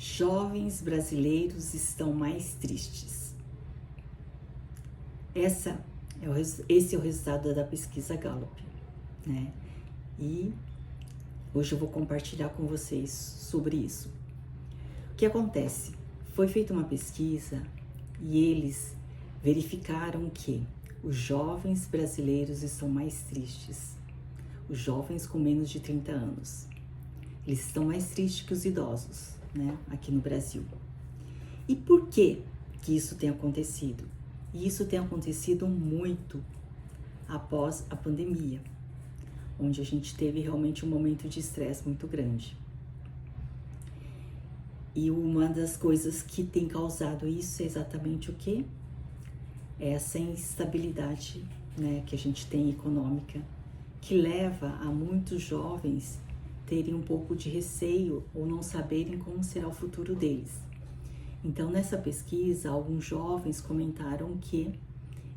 Jovens brasileiros estão mais tristes. Esse é o resultado da pesquisa Gallup, né? E hoje eu vou compartilhar com vocês sobre isso. O que acontece? Foi feita uma pesquisa e eles verificaram que os jovens brasileiros estão mais tristes. Os jovens com menos de 30 anos. Eles estão mais tristes que os idosos, né? Aqui no Brasil. E por que isso tem acontecido? E isso tem acontecido muito após a pandemia, onde a gente teve realmente um momento de estresse muito grande. E uma das coisas que tem causado isso é exatamente o quê? Essa instabilidade, né, que a gente tem econômica, que leva a muitos jovens terem um pouco de receio ou não saberem como será o futuro deles. Então, nessa pesquisa, alguns jovens comentaram que,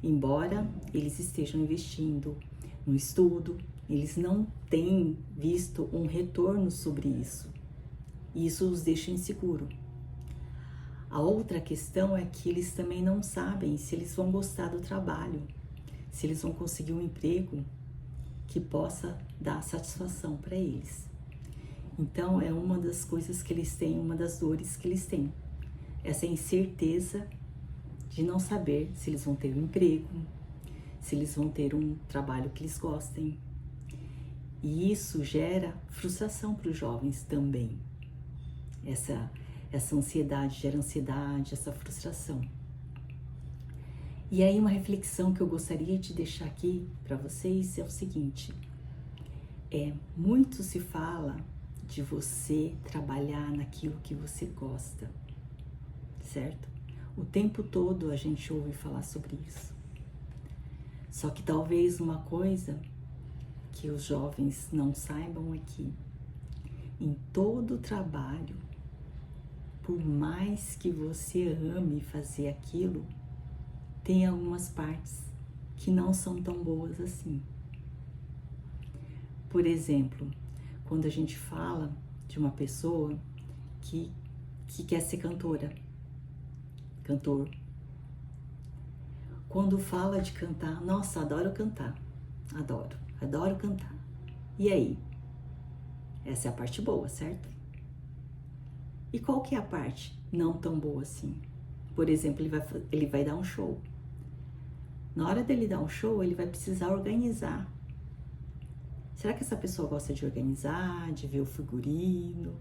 embora eles estejam investindo no estudo, eles não têm visto um retorno sobre isso. E isso os deixa inseguro. A outra questão é que eles também não sabem se eles vão gostar do trabalho, se eles vão conseguir um emprego que possa dar satisfação para eles. Então, é uma das coisas que eles têm, uma das dores que eles têm. Essa incerteza de não saber se eles vão ter um emprego, se eles vão ter um trabalho que eles gostem. E isso gera frustração para os jovens também. Essa ansiedade gera ansiedade, essa frustração. E aí uma reflexão que eu gostaria de deixar aqui para vocês é o seguinte. Muito se fala de você trabalhar naquilo que você gosta, certo? O tempo todo a gente ouve falar sobre isso. Só que talvez uma coisa que os jovens não saibam é que em todo trabalho, por mais que você ame fazer aquilo, tem algumas partes que não são tão boas assim. Por exemplo, quando a gente fala de uma pessoa que quer ser cantor. Quando fala de cantar, nossa, adoro cantar. Adoro cantar. E aí? Essa é a parte boa, certo? E qual que é a parte não tão boa assim? Por exemplo, ele vai dar um show. Na hora dele dar um show, ele vai precisar organizar. Será que essa pessoa gosta de organizar, de ver o figurino,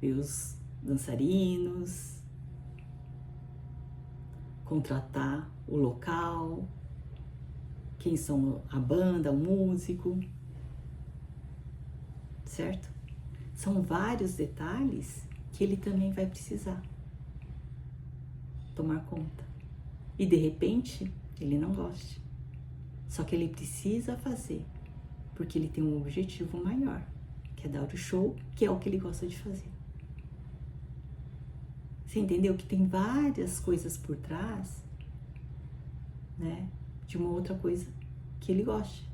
ver os dançarinos, contratar o local, quem são a banda, o músico, certo? São vários detalhes que ele também vai precisar tomar conta. E de repente, ele não gosta. Só que ele precisa fazer, porque ele tem um objetivo maior, que é dar o show, que é o que ele gosta de fazer. Você entendeu que tem várias coisas por trás, né, de uma outra coisa que ele goste.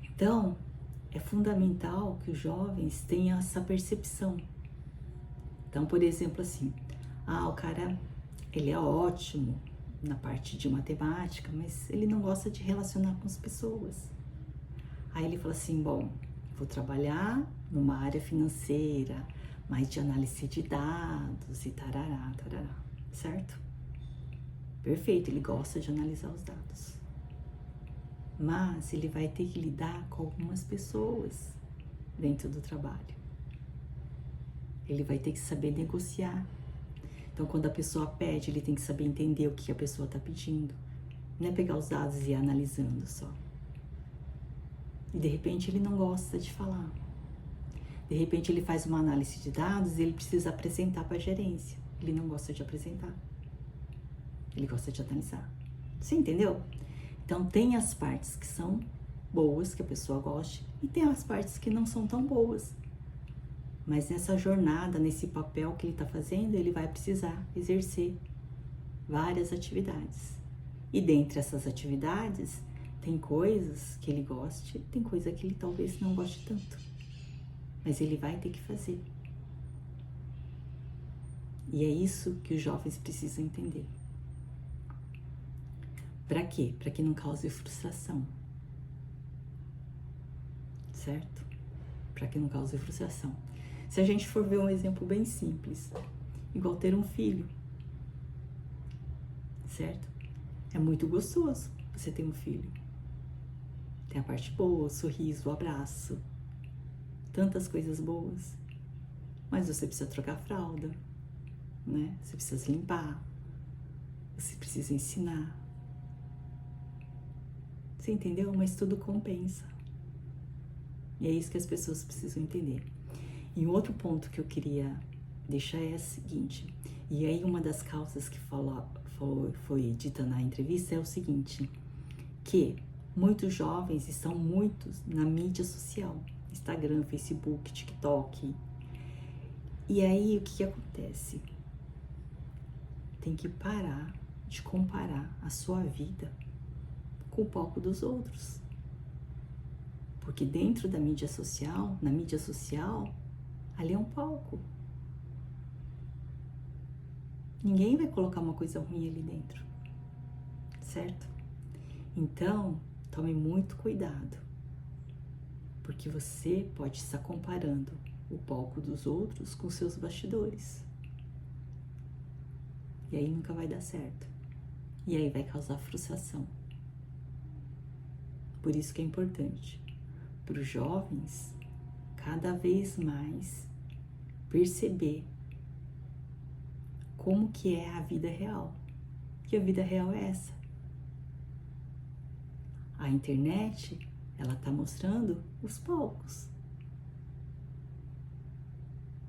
Então, é fundamental que os jovens tenham essa percepção. Então, por exemplo, assim, o cara, ele é ótimo na parte de matemática, mas ele não gosta de relacionar com as pessoas. Aí ele fala assim, bom, vou trabalhar numa área financeira, mais de análise de dados e tarará, certo? Perfeito, ele gosta de analisar os dados. Mas ele vai ter que lidar com algumas pessoas dentro do trabalho. Ele vai ter que saber negociar. Então, quando a pessoa pede, ele tem que saber entender o que a pessoa está pedindo. Não é pegar os dados e ir analisando só. E de repente ele não gosta de falar. De repente ele faz uma análise de dados e ele precisa apresentar para a gerência. Ele não gosta de apresentar. Ele gosta de analisar. Você entendeu? Então tem as partes que são boas, que a pessoa goste, e tem as partes que não são tão boas. Mas nessa jornada, nesse papel que ele está fazendo, ele vai precisar exercer várias atividades. E dentre essas atividades, tem coisas que ele goste, tem coisa que ele talvez não goste tanto. Mas ele vai ter que fazer. E é isso que os jovens precisam entender. Para quê? Para que não cause frustração. Certo? Para que não cause frustração. Se a gente for ver um exemplo bem simples, igual ter um filho, certo? É muito gostoso você ter um filho. Tem a parte boa, o sorriso, o abraço, tantas coisas boas. Mas você precisa trocar a fralda, né? Você precisa limpar, você precisa ensinar. Você entendeu? Mas tudo compensa. E é isso que as pessoas precisam entender. E um outro ponto que eu queria deixar é o seguinte, e aí uma das causas que foi dita na entrevista é o seguinte, que muitos jovens estão na mídia social, Instagram, Facebook, TikTok. E aí o que acontece? Tem que parar de comparar a sua vida com o palco dos outros. Porque dentro da mídia social, na mídia social, ali é um palco. Ninguém vai colocar uma coisa ruim ali dentro, certo? Então, tome muito cuidado, porque você pode estar comparando o palco dos outros com seus bastidores. E aí nunca vai dar certo. E aí vai causar frustração. Por isso que é importante para os jovens cada vez mais perceber como que é a vida real. Que a vida real é essa. A internet, ela tá mostrando os palcos.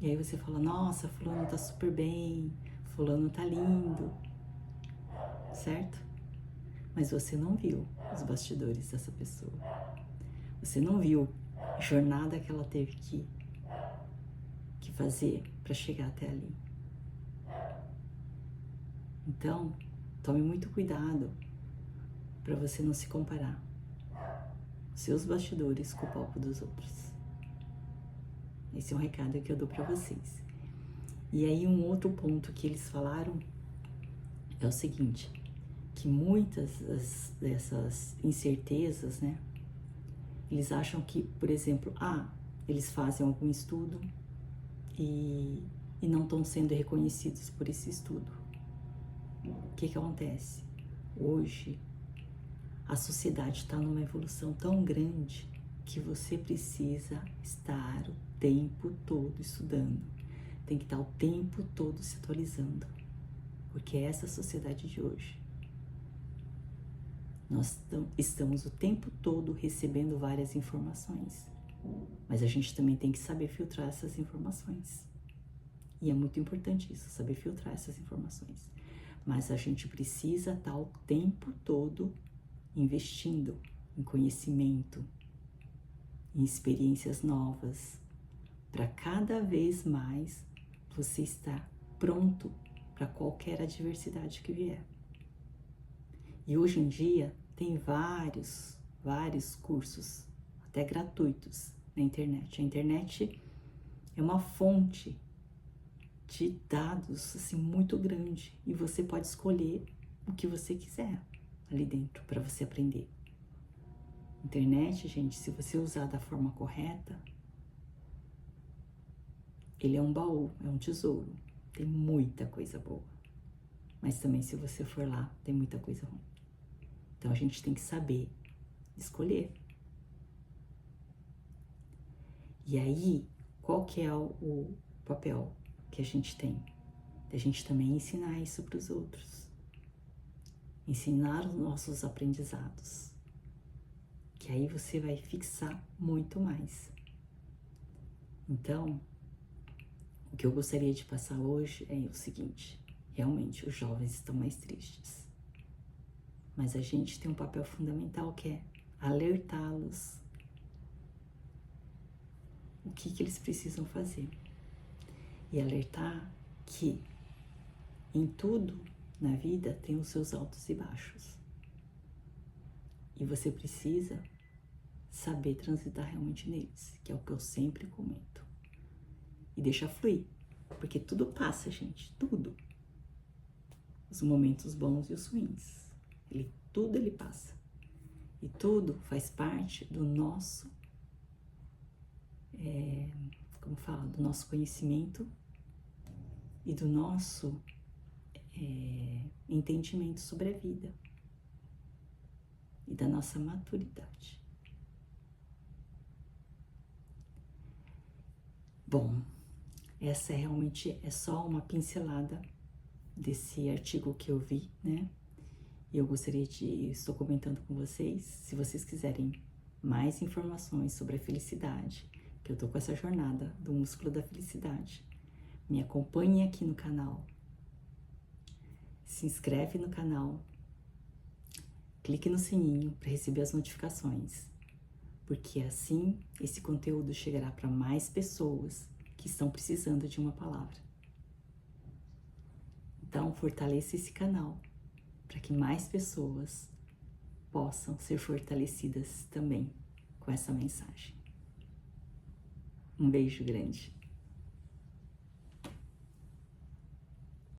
E aí você fala, nossa, fulano tá super bem, fulano tá lindo, certo? Mas você não viu os bastidores dessa pessoa. Você não viu a jornada que ela teve que fazer para chegar até ali. Então, tome muito cuidado para você não se comparar os seus bastidores com o palco dos outros. Esse é um recado que eu dou para vocês. E aí um outro ponto que eles falaram é o seguinte, que muitas dessas incertezas, né, eles acham que, por exemplo, eles fazem algum estudo e não estão sendo reconhecidos por esse estudo. O que acontece? Hoje, a sociedade está numa evolução tão grande que você precisa estar o tempo todo estudando. Tem que estar o tempo todo se atualizando. Porque é essa a sociedade de hoje. Nós estamos o tempo todo recebendo várias informações. Mas a gente também tem que saber filtrar essas informações. E é muito importante isso, saber filtrar essas informações. Mas a gente precisa estar o tempo todo investindo em conhecimento, em experiências novas, para cada vez mais você estar pronto para qualquer adversidade que vier. E hoje em dia tem vários cursos, até gratuitos, na internet. A internet é uma fonte de dados assim muito grande e você pode escolher o que você quiser ali dentro para você aprender. Internet, gente, se você usar da forma correta, ele é um baú, é um tesouro. Tem muita coisa boa. Mas também se você for lá, tem muita coisa ruim. Então a gente tem que saber escolher. E aí, qual que é o papel que a gente tem? A gente também ensinar isso para os outros. Ensinar os nossos aprendizados. Que aí você vai fixar muito mais. Então, o que eu gostaria de passar hoje é o seguinte. Realmente, os jovens estão mais tristes. Mas a gente tem um papel fundamental que é alertá-los o que eles precisam fazer. E alertar que em tudo na vida tem os seus altos e baixos. E você precisa saber transitar realmente neles, que é o que eu sempre comento. E deixar fluir. Porque tudo passa, gente, tudo. Os momentos bons e os ruins. Tudo ele passa. E tudo faz parte do nosso, do nosso conhecimento e do nosso entendimento sobre a vida e da nossa maturidade. Bom, essa realmente é só uma pincelada desse artigo que eu vi, né? E eu estou comentando com vocês, se vocês quiserem mais informações sobre a felicidade, que eu tô com essa jornada do músculo da felicidade, me acompanhe aqui no canal, se inscreve no canal, clique no sininho para receber as notificações, porque assim esse conteúdo chegará para mais pessoas que estão precisando de uma palavra. Então, fortaleça esse canal para que mais pessoas possam ser fortalecidas também com essa mensagem. Um beijo grande.